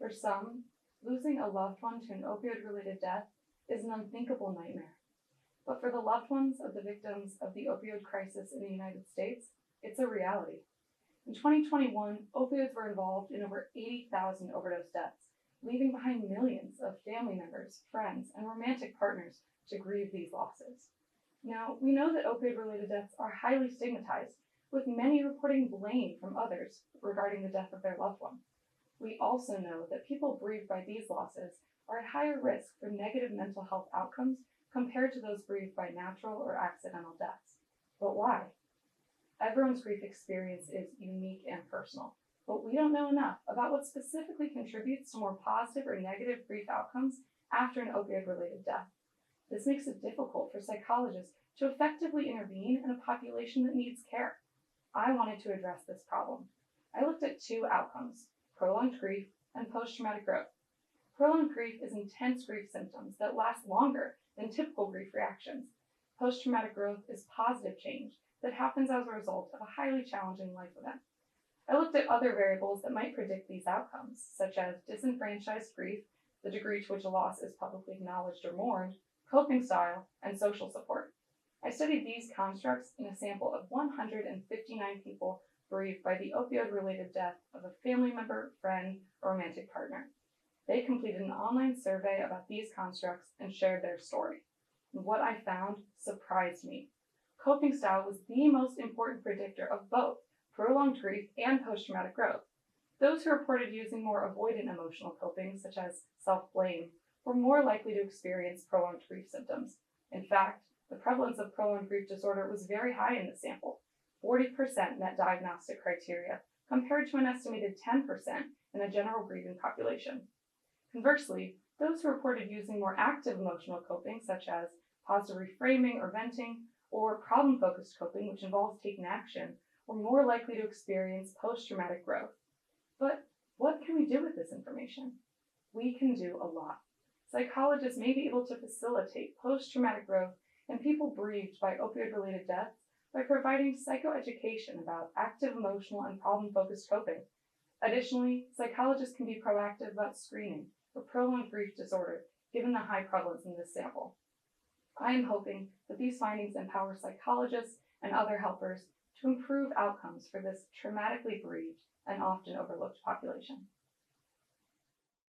For some, losing a loved one to an opioid-related death is an unthinkable nightmare. But for the loved ones of the victims of the opioid crisis in the United States, it's a reality. In 2021, opioids were involved in over 80,000 overdose deaths, leaving behind millions of family members, friends, and romantic partners to grieve these losses. Now, we know that opioid-related deaths are highly stigmatized, with many reporting blame from others regarding the death of their loved one. We also know that people bereaved by these losses are at higher risk for negative mental health outcomes compared to those bereaved by natural or accidental deaths. But why? Everyone's grief experience is unique and personal, but we don't know enough about what specifically contributes to more positive or negative grief outcomes after an opioid-related death. This makes it difficult for psychologists to effectively intervene in a population that needs care. I wanted to address this problem. I looked at two outcomes: prolonged grief and post-traumatic growth. Prolonged grief is intense grief symptoms that last longer than typical grief reactions. Post-traumatic growth is positive change that happens as a result of a highly challenging life event. I looked at other variables that might predict these outcomes, such as disenfranchised grief, the degree to which a loss is publicly acknowledged or mourned, coping style, and social support. I studied these constructs in a sample of 159 people bereaved by the opioid-related death of a family member, friend, or romantic partner. They completed an online survey about these constructs and shared their story. And what I found surprised me. Coping style was the most important predictor of both prolonged grief and post-traumatic growth. Those who reported using more avoidant emotional coping, such as self-blame, were more likely to experience prolonged grief symptoms. In fact, the prevalence of prolonged grief disorder was very high in the sample. 40% met diagnostic criteria, compared to an estimated 10% in a general grieving population. Conversely, those who reported using more active emotional coping, such as positive reframing or venting, or problem-focused coping, which involves taking action, were more likely to experience post-traumatic growth. But what can we do with this information? We can do a lot. Psychologists may be able to facilitate post-traumatic growth in people bereaved by opioid-related deaths by providing psychoeducation about active emotional and problem-focused coping. Additionally, psychologists can be proactive about screening for prolonged grief disorder, given the high prevalence in this sample. I am hoping that these findings empower psychologists and other helpers to improve outcomes for this traumatically bereaved and often overlooked population.